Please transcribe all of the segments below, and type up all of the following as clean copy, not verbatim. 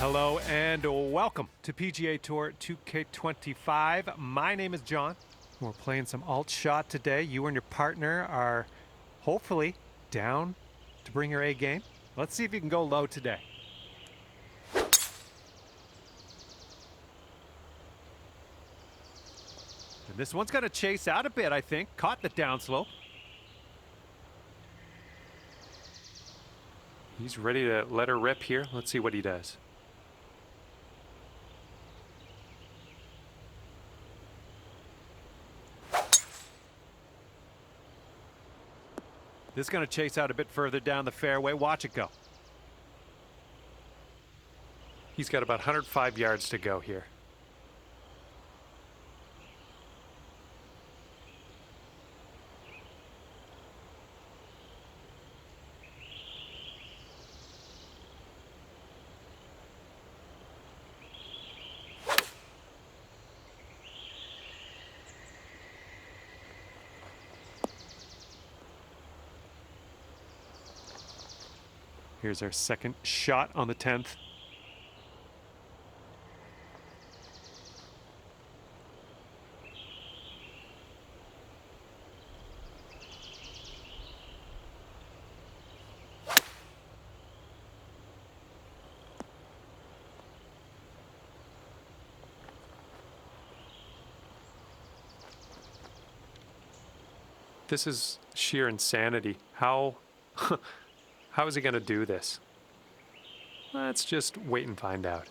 Hello and welcome to PGA Tour 2K25. My name is John. We're playing some alt shot today. You and your partner are hopefully down to bring your A game. Let's see if you can go low today. And this one's going to chase out a bit, I think. Caught the downslope. He's ready to let her rip here. Let's see what he does. This is going to chase out a bit further down the fairway. Watch it go. He's got about 105 yards to go here. Here's our second shot on the 10th. This is sheer insanity. How is he going to do this? Let's just wait and find out.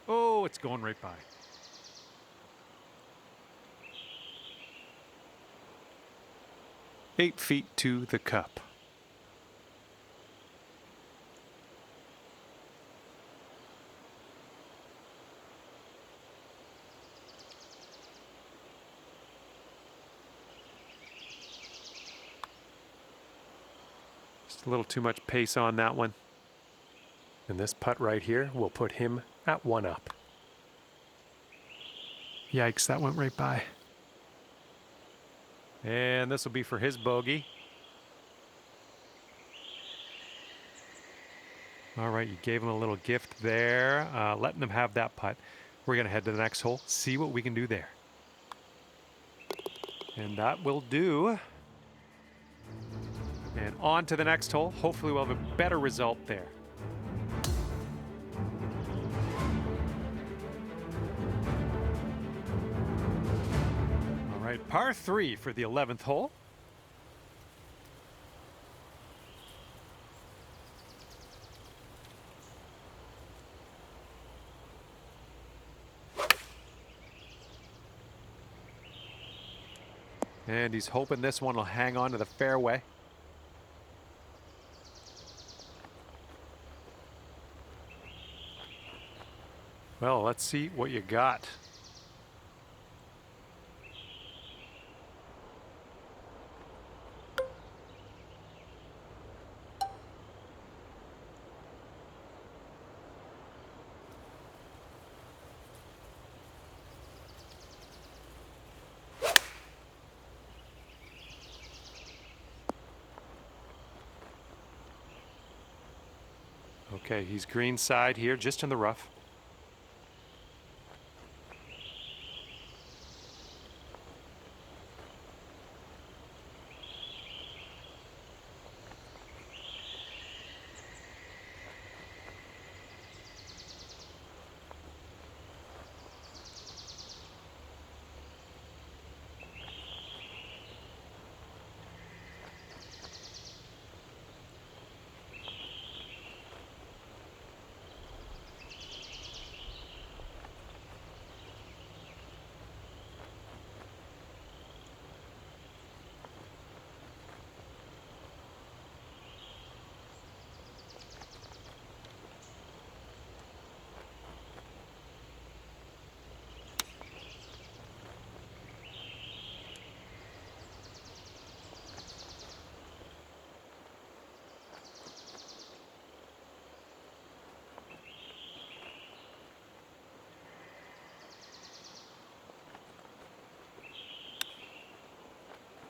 Oh, it's going right by. Eight feet to the cup. A little too much pace on that one. And this putt right here will put him at 1 up. Yikes, that went right by. And this will be for his bogey. All right, you gave him a little gift there, letting him have that putt. We're going to head to the next hole, see what we can do there. And that will do. And on to the next hole. Hopefully we'll have a better result there. All right, par 3 for the 11th hole. And he's hoping this one will hang on to the fairway. Well, let's see what you got. Okay, he's green side here, just in the rough.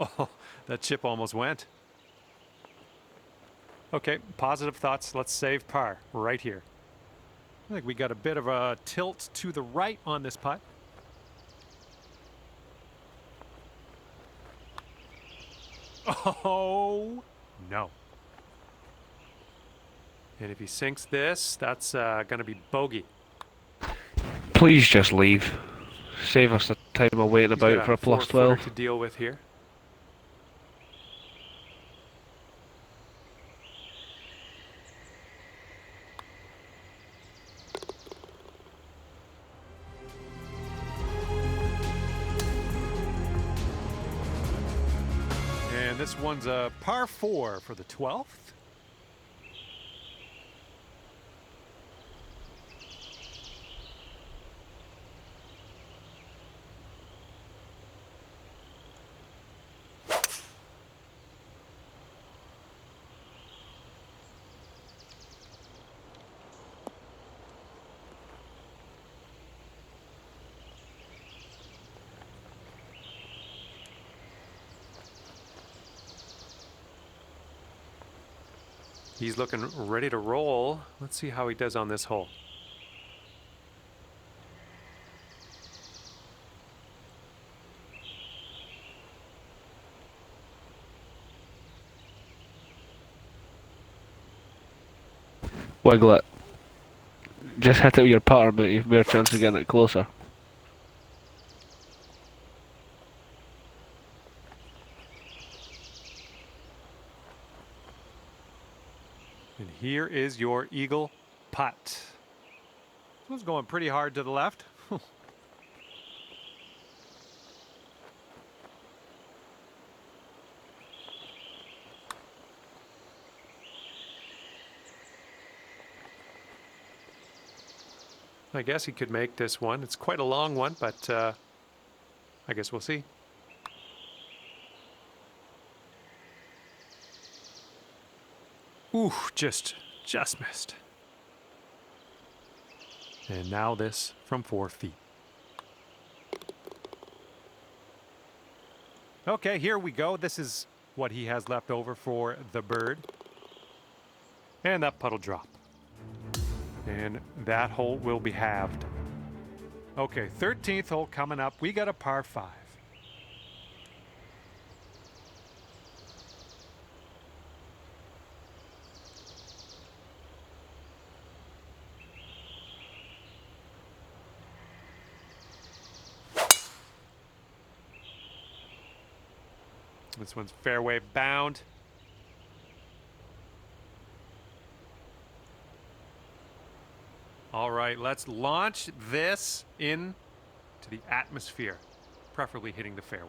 Oh, that chip almost went. Okay, positive thoughts. Let's save par right here. I think we got a bit of a tilt to the right on this putt. Oh, no. And if he sinks this, that's going to be bogey. Please just leave. Save us the time of waiting He's got about a for a plus 4-footer 12. to deal with here. And this one's a par 4 for the 12th. He's looking ready to roll. Let's see how he does on this hole. Wiglet. Just hit it with your putter, but you've more chance of getting it closer. And here is your eagle putt. This one's going pretty hard to the left. I guess he could make this one. It's quite a long one, but I guess we'll see. Ooh, just missed. And now this from 4 feet. Okay, here we go. This is what he has left over for the bird. And that putt'll drop. And that hole will be halved. Okay, 13th hole coming up. We got a par 5. This one's fairway bound. All right, let's launch this in to the atmosphere, preferably hitting the fairway.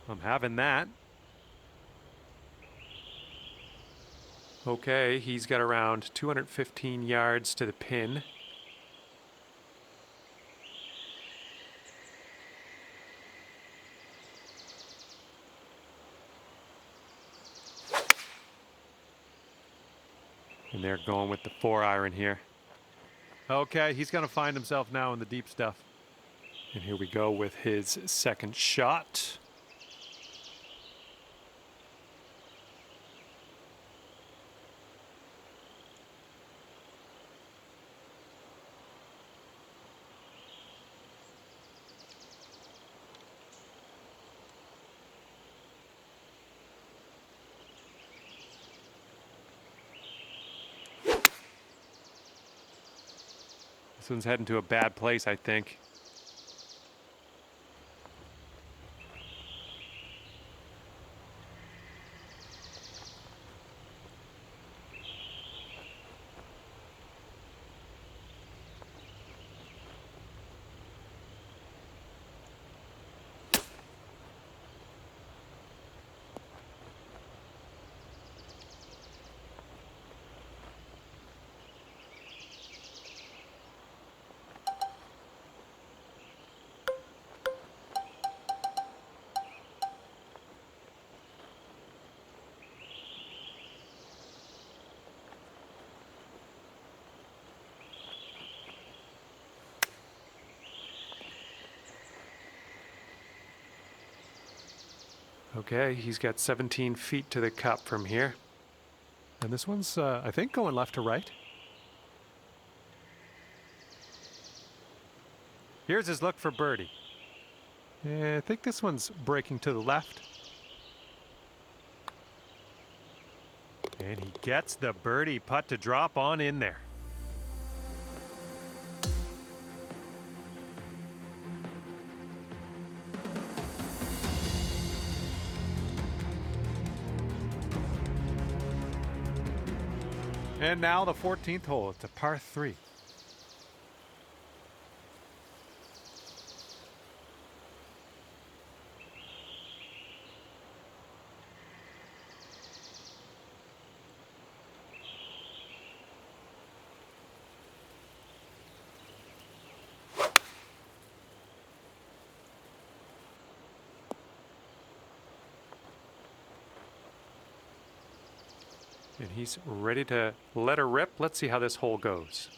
I'm having that. Okay, he's got around 215 yards to the pin. And they're going with the 4-iron here. Okay, he's going to find himself now in the deep stuff. And here we go with his second shot. This one's heading to a bad place, I think. Okay, he's got 17 feet to the cup from here. And this one's, I think, going left to right. Here's his look for birdie. I think this one's breaking to the left. And he gets the birdie putt to drop on in there. And now the 14th hole. It's a par 3. And he's ready to let her rip. Let's see how this hole goes.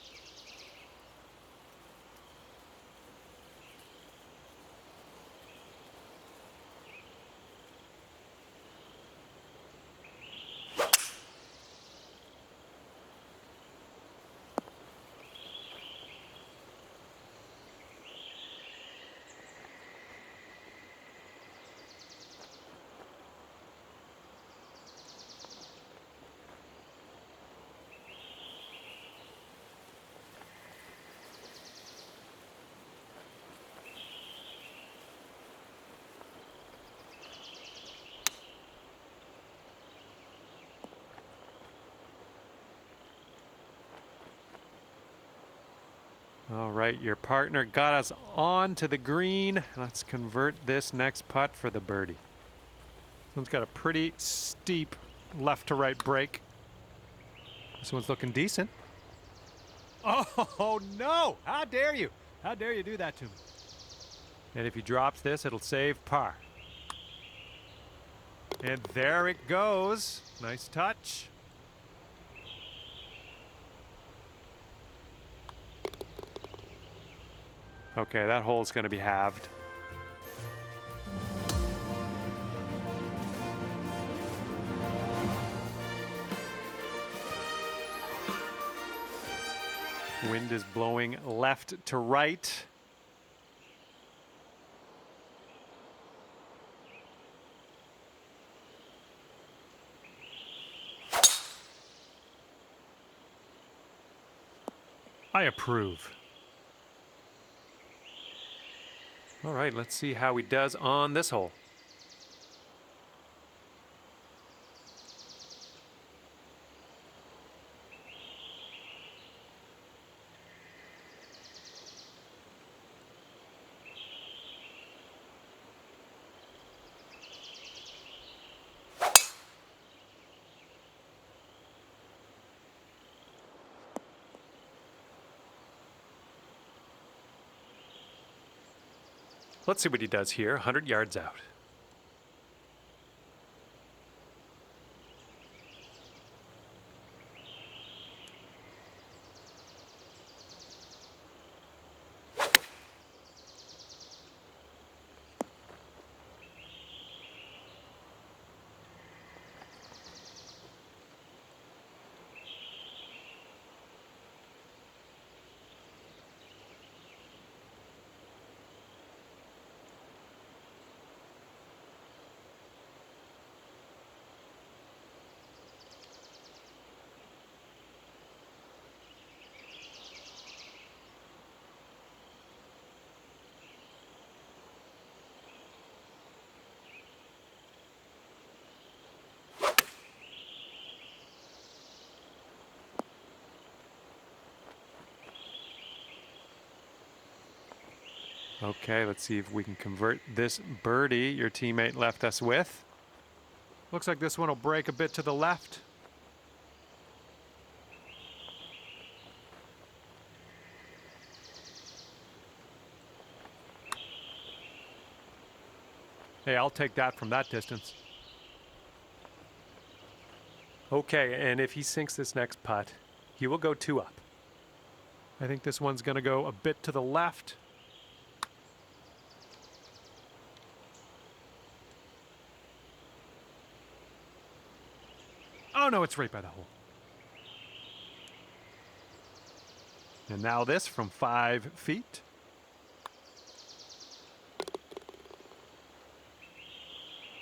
All right, your partner got us on to the green. Let's convert this next putt for the birdie. This one's got a pretty steep left to right break. This one's looking decent. Oh, no! How dare you? How dare you do that to me? And if he drops this, it'll save par. And there it goes. Nice touch. Okay, that hole's going to be halved. Wind is blowing left to right. I approve. All right, let's see how he does on this hole. Let's see what he does here, 100 yards out. Okay, let's see if we can convert this birdie your teammate left us with. Looks like this one will break a bit to the left. Hey, I'll take that from that distance. Okay, and if he sinks this next putt, he will go 2 up. I think this one's going to go a bit to the left. Oh no, it's right by the hole. And now this from 5 feet.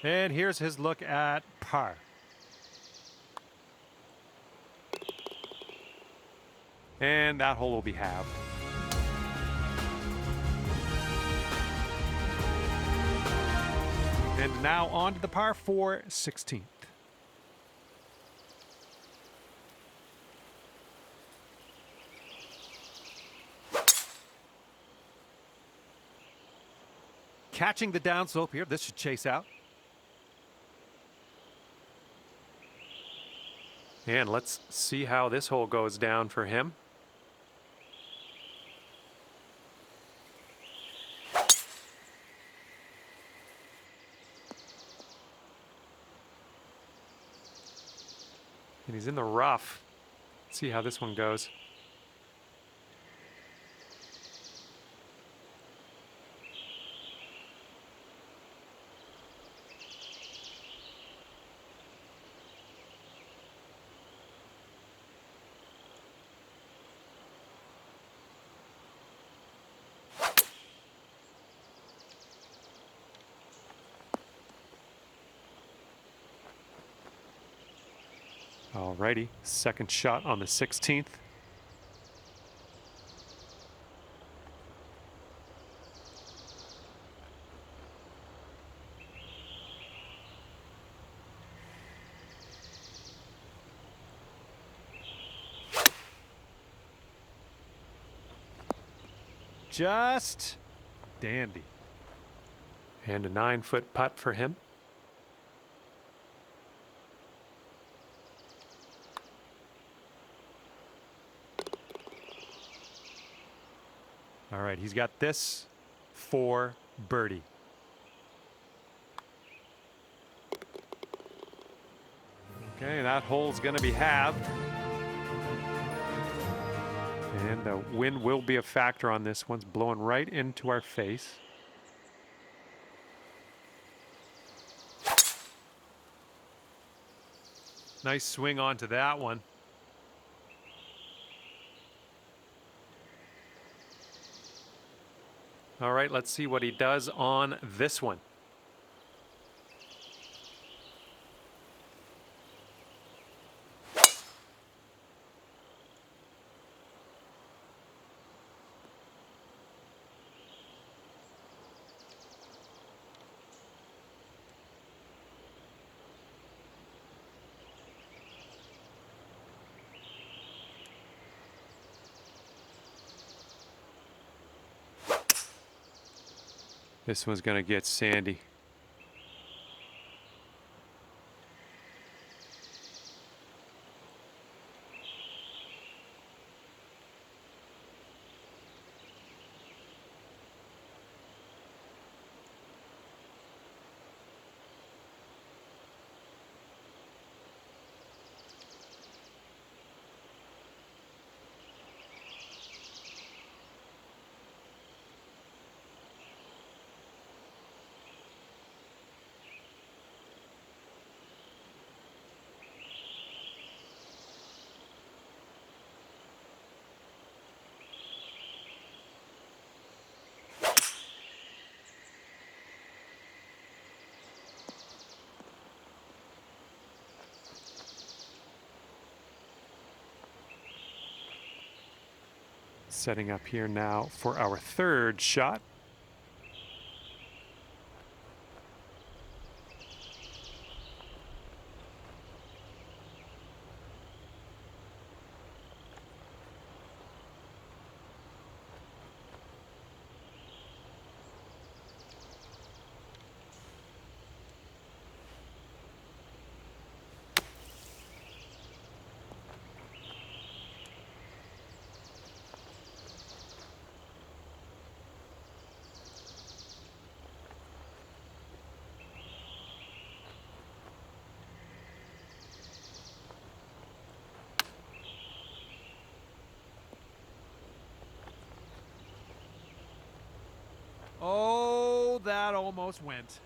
And here's his look at par. And that hole will be halved. And now on to the par 4 16th. Catching the downslope here. This should chase out. And let's see how this hole goes down for him. And he's in the rough. Let's see how this one goes. Alrighty, second shot on the 16th. Just dandy. And a 9-foot putt for him. All right, he's got this for birdie. Okay, that hole's going to be halved. And the wind will be a factor on this. One's blowing right into our face. Nice swing onto that one. All right, let's see what he does on this one. This one's going to get sandy. Setting up here now for our third shot. Oh, that almost went.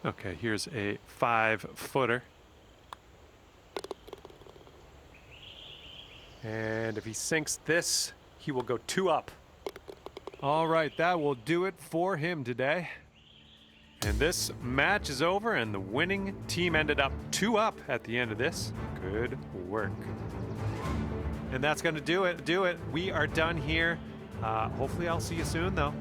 Okay, here's a 5-footer. And if he sinks this, he will go 2 up. All right, that will do it for him today. And this match is over, and the winning team ended up 2 up at the end of this. Good work. And that's going to do it. We are done here. Hopefully I'll see you soon, though.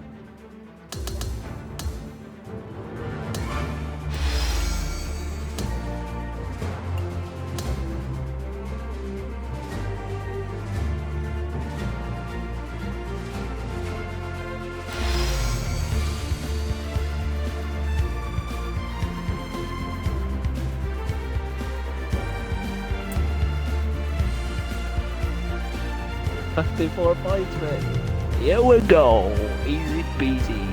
$54 points, man. Here we go. Easy peasy.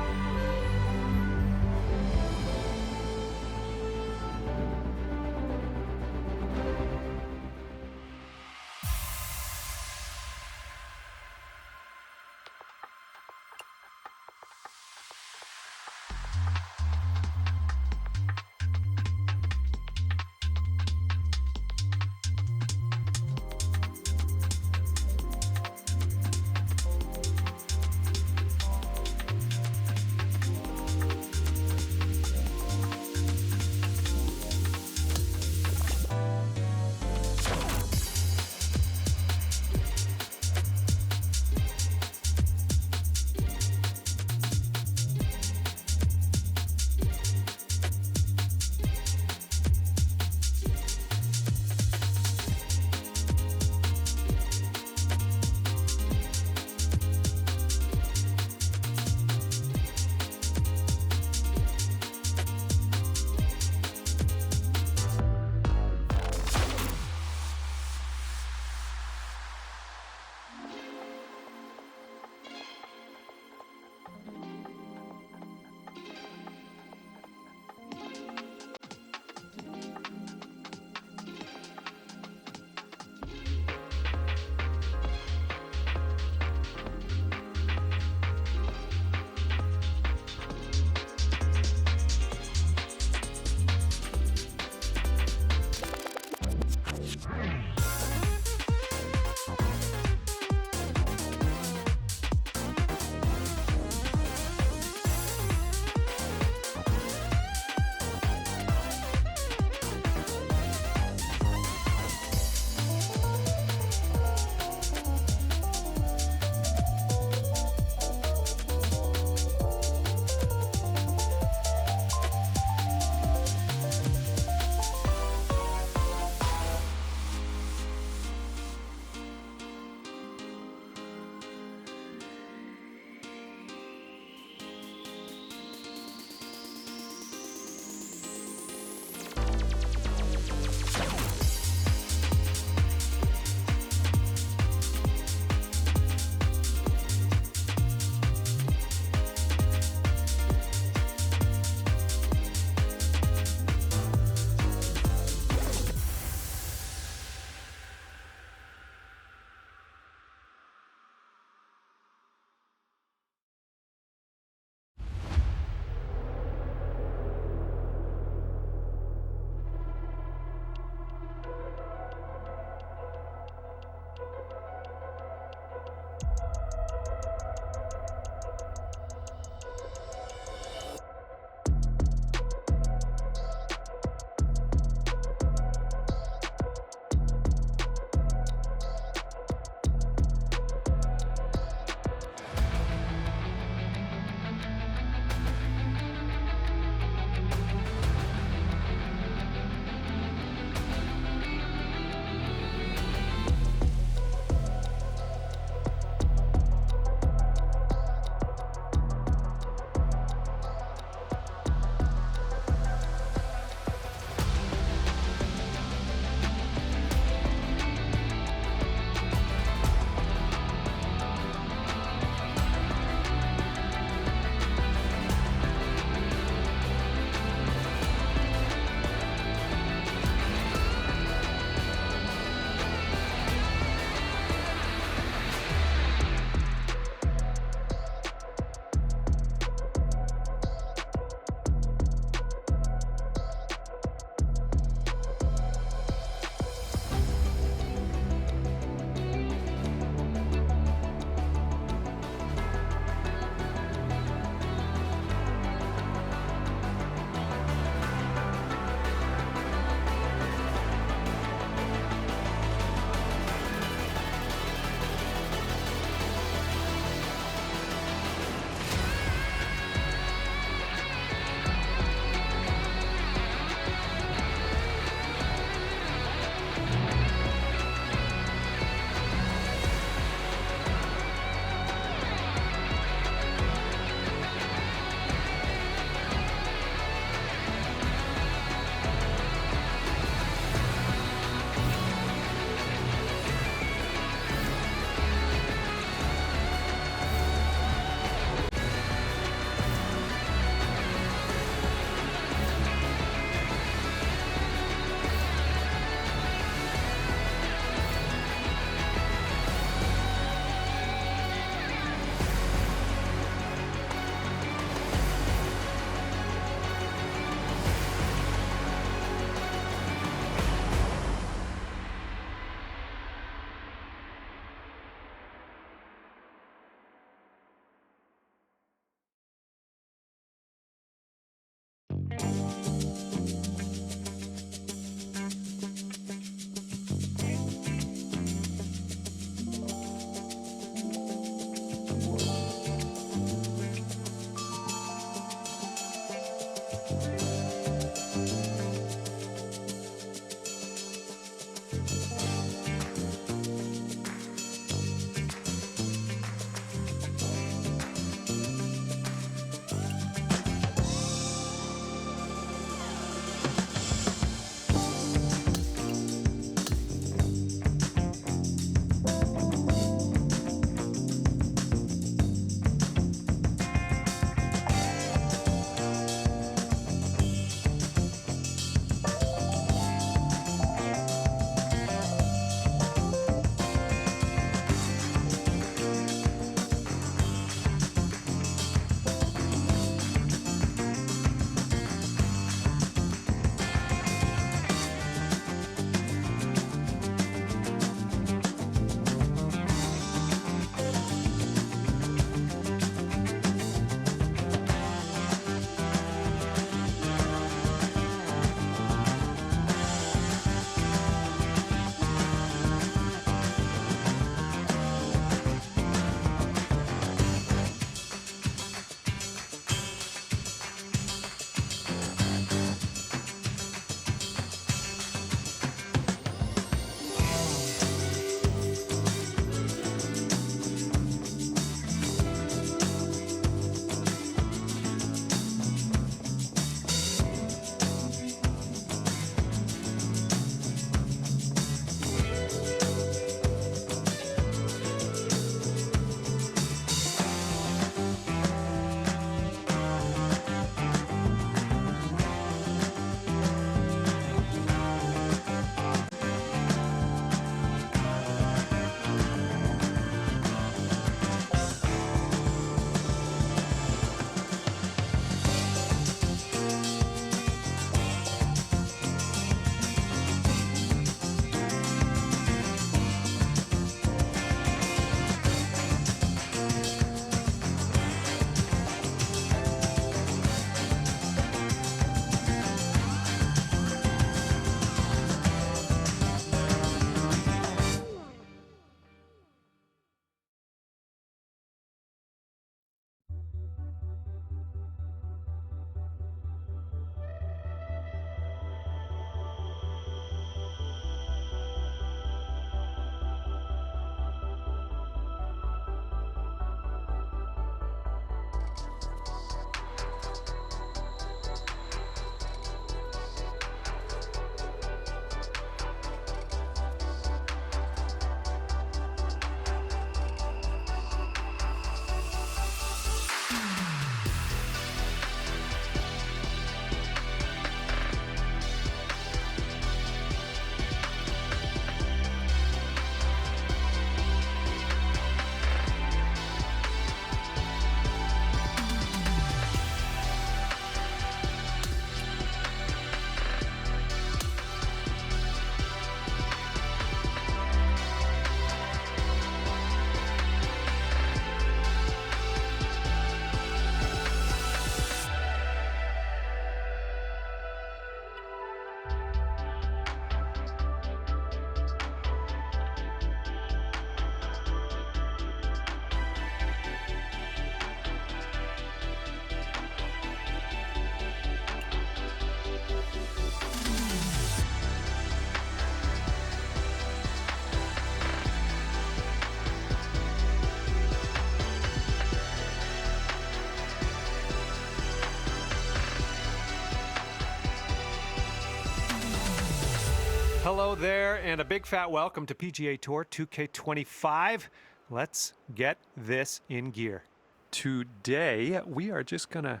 Hello there, and a big fat welcome to PGA Tour 2K25. Let's get this in gear. Today, we are just gonna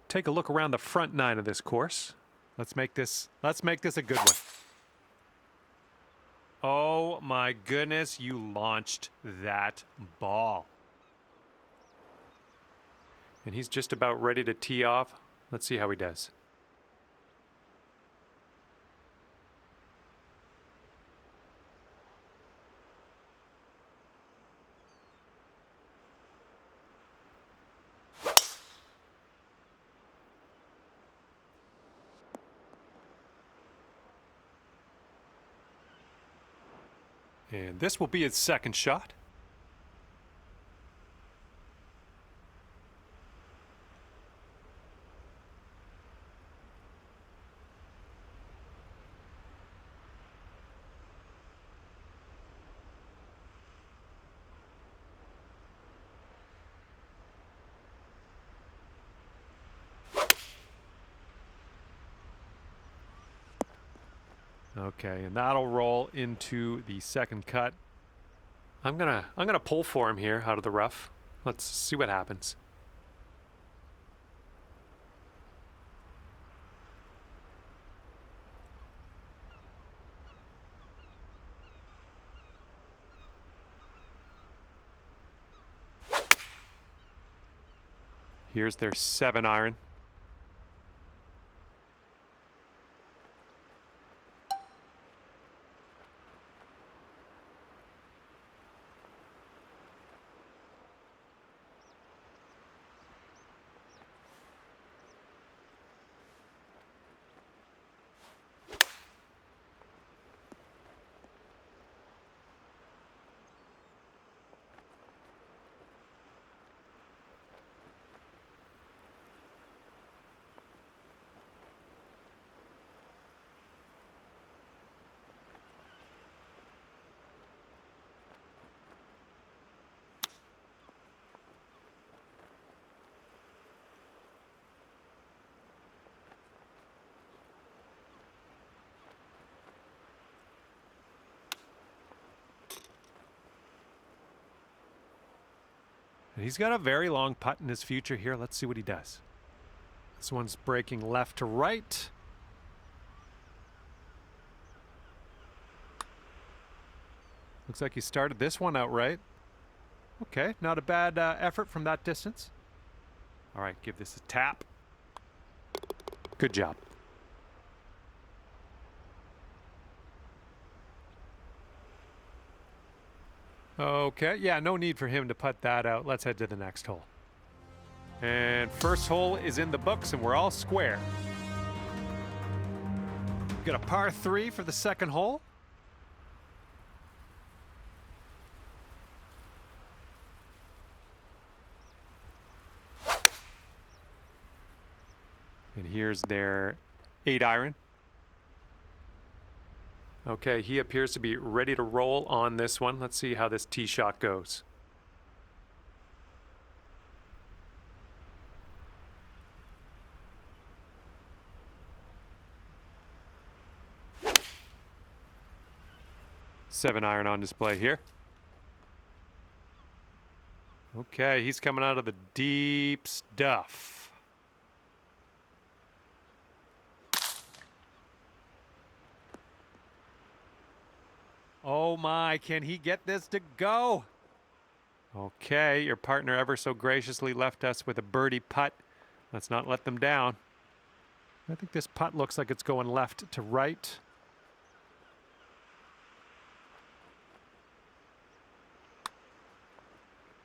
take a look around the front nine of this course. Let's make this a good one. Oh my goodness, you launched that ball. And he's just about ready to tee off. Let's see how he does. And this will be his second shot. Okay, and that'll roll into the second cut. I'm gonna pull for him here out of the rough. Let's see what happens. Here's their 7-iron. He's got a very long putt in his future here. Let's see what he does. This one's breaking left to right. Looks like he started this one out right. Okay, not a bad effort from that distance. All right, give this a tap. Good job. Okay, yeah, no need for him to putt that out. Let's head to the next hole. And first hole is in the books, and we're all square. Got a par 3 for the second hole. And here's their 8-iron. Okay, he appears to be ready to roll on this one. Let's see how this tee shot goes. 7-iron on display here. Okay, he's coming out of the deep stuff. Oh my, can he get this to go? Okay, your partner ever so graciously left us with a birdie putt. Let's not let them down. I think this putt looks like it's going left to right.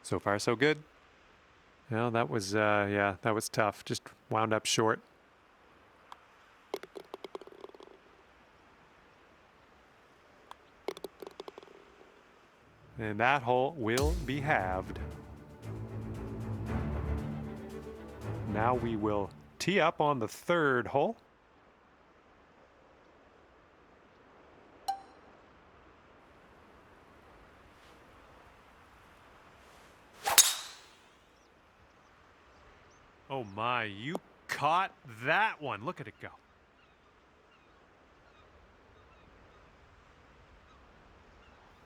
So far, so good. Well, that was, yeah, that was tough. Just wound up short. And that hole will be halved. Now we will tee up on the third hole. Oh my, you caught that one. Look at it go.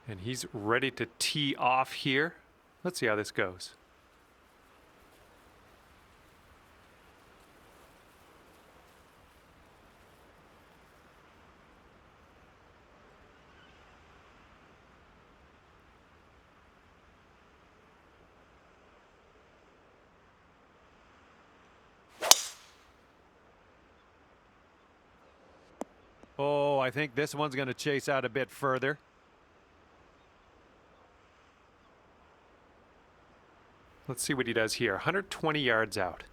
And he's ready to tee off here. Let's see how this goes. Oh, I think this one's going to chase out a bit further. Let's see what he does here. 120 yards out.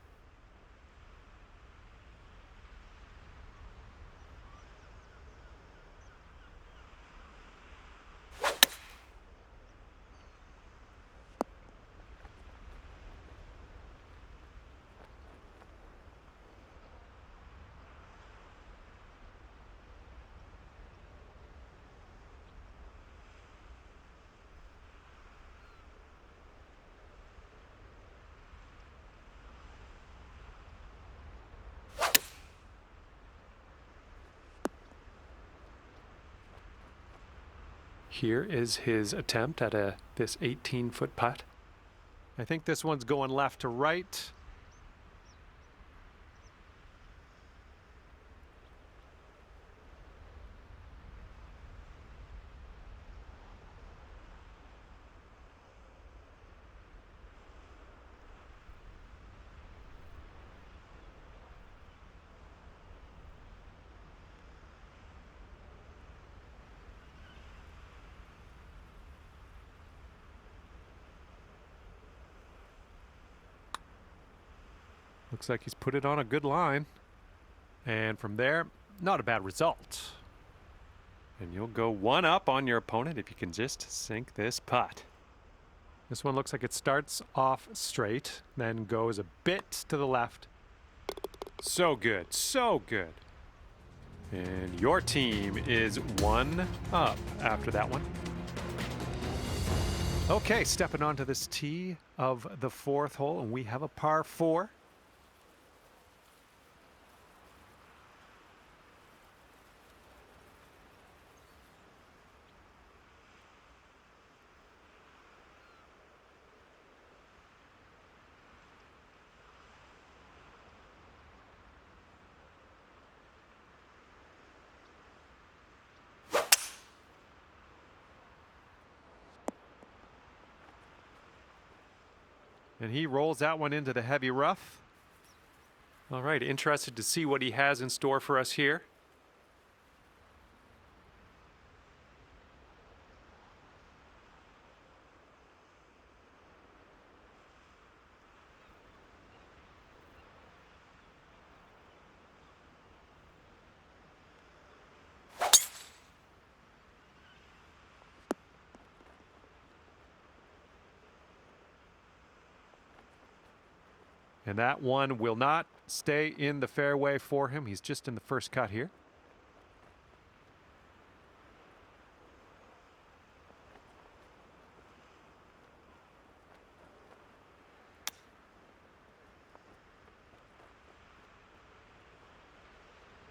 Here is his attempt at this 18-foot putt. I think this one's going left to right. Looks like he's put it on a good line. And from there, not a bad result. And you'll go one up on your opponent if you can just sink this putt. This one looks like it starts off straight, then goes a bit to the left. So good, so good. And your team is one up after that one. Okay, stepping onto this tee of the fourth hole, and we have a par 4. And he rolls that one into the heavy rough. All right, interested to see what he has in store for us here. And that one will not stay in the fairway for him. He's just in the first cut here.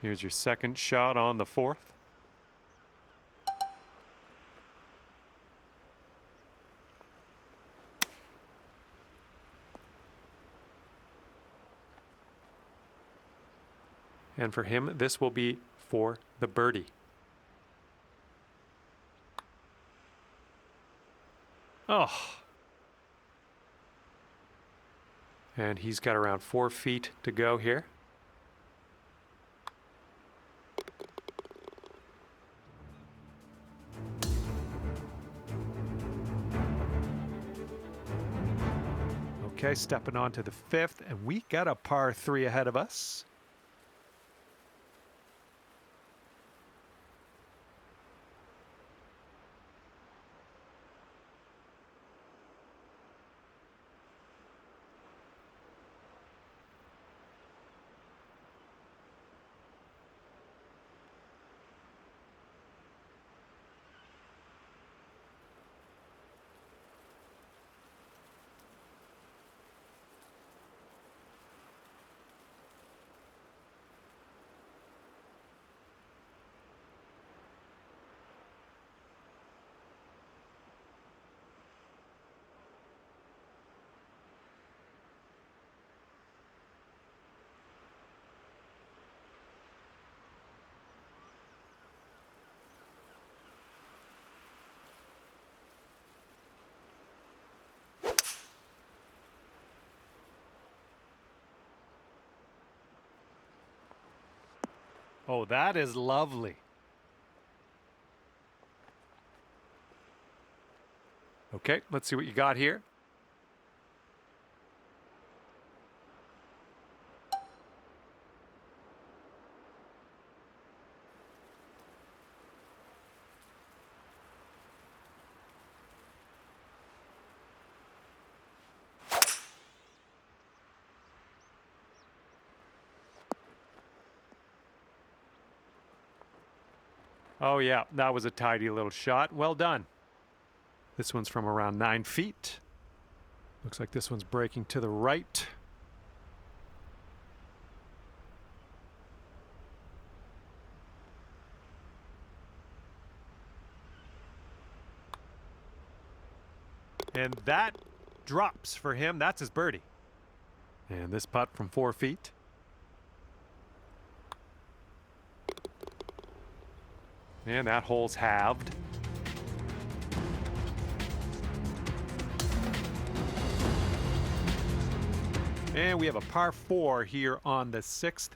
Here's your second shot on the fourth. And for him, this will be for the birdie. Oh. And he's got around 4 feet to go here. Okay, stepping on to the 5th, and we got a par 3 ahead of us. Oh, that is lovely. Okay, let's see what you got here. Oh, yeah, that was a tidy little shot. Well done. This one's from around 9 feet. Looks like this one's breaking to the right. And that drops for him. That's his birdie. And this putt from 4 feet. And that hole's halved. And we have a par 4 here on the 6th.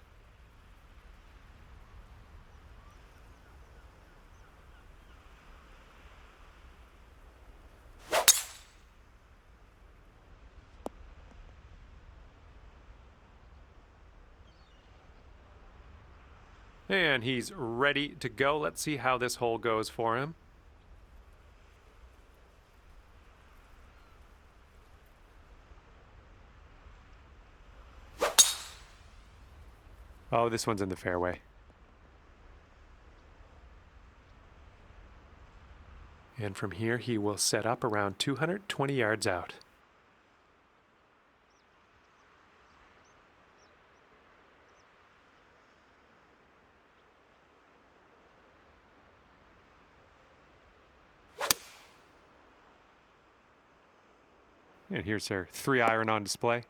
And he's ready to go. Let's see how this hole goes for him. Oh, this one's in the fairway. And from here, he will set up around 220 yards out. And here's our 3-iron on display.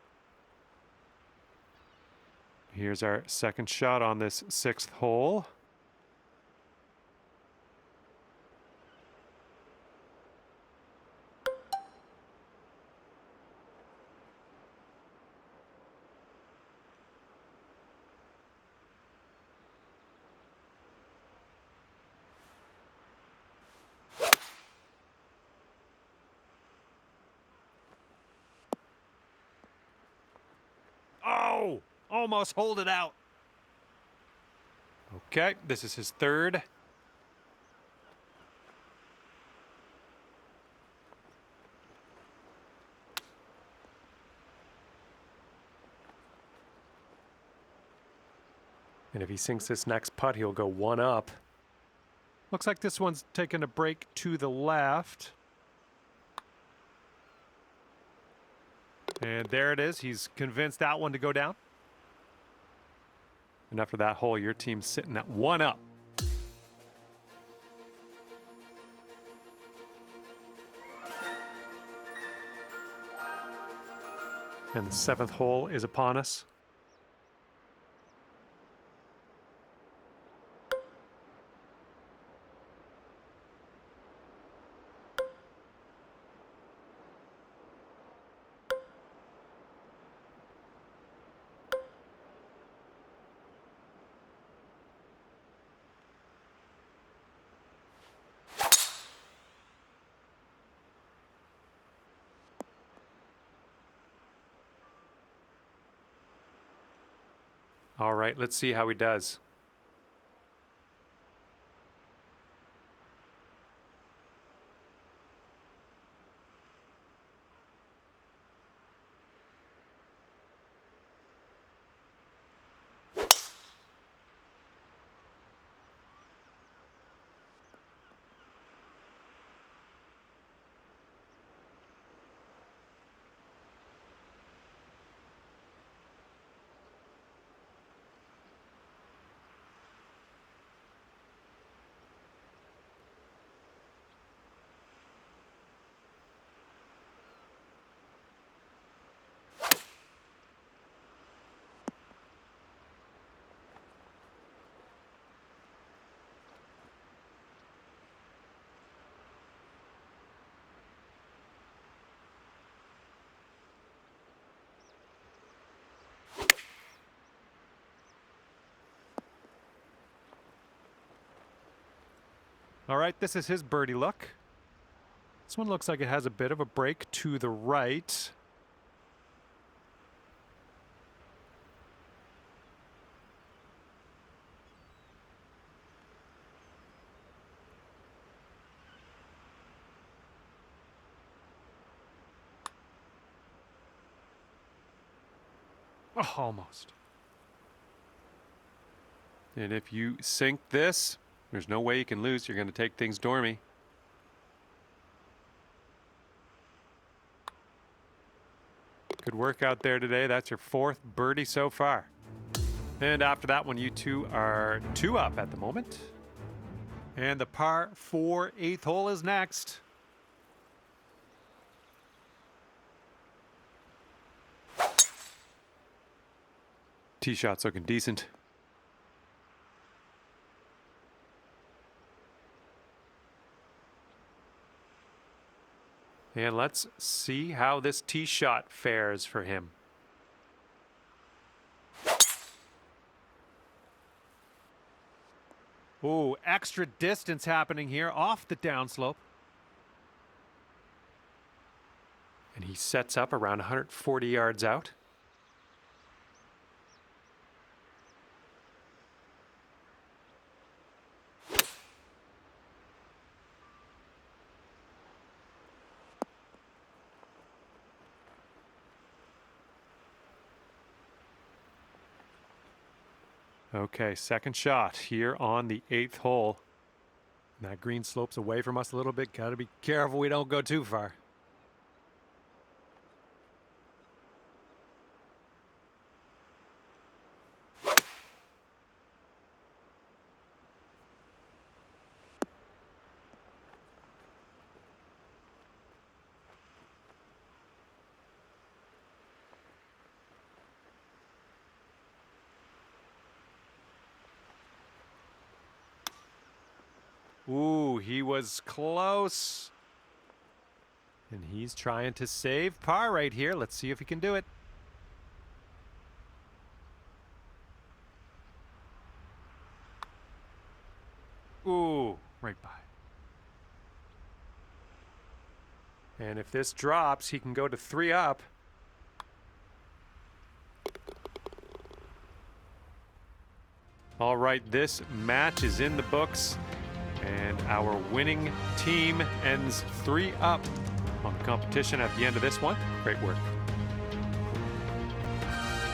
Here's our second shot on this 6th hole. Oh, almost hold it out. Okay, this is his 3rd. And if he sinks this next putt, he'll go 1 up. Looks like this one's taking a break to the left. And there it is. He's convinced that one to go down. And after that hole, your team's sitting at 1 up. And the 7th hole is upon us. All right, let's see how he does. All right, this is his birdie look. This one looks like it has a bit of a break to the right. Oh, almost. And if you sink this, there's no way you can lose. You're going to take things dormy. Good work out there today. That's your 4th birdie so far. And after that one, you two are 2 up at the moment. And the par 4 8th hole is next. Tee shot's looking decent. And let's see how this tee shot fares for him. Ooh, extra distance happening here off the downslope. And he sets up around 140 yards out. Okay, second shot here on the 8th hole. And that green slopes away from us a little bit. Got to be careful we don't go too far. Ooh, he was close. And he's trying to save par right here. Let's see if he can do it. Ooh, right by. And if this drops, he can go to 3 up. All right, this match is in the books. And our winning team ends 3 up on the competition at the end of this one. Great work.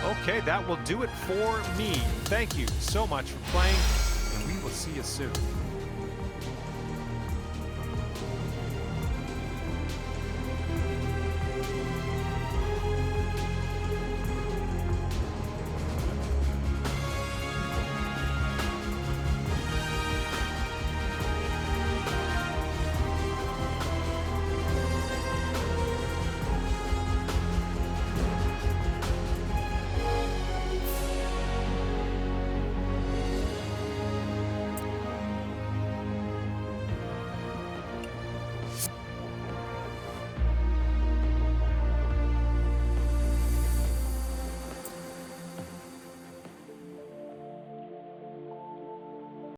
Okay, that will do it for me. Thank you so much for playing, and we will see you soon.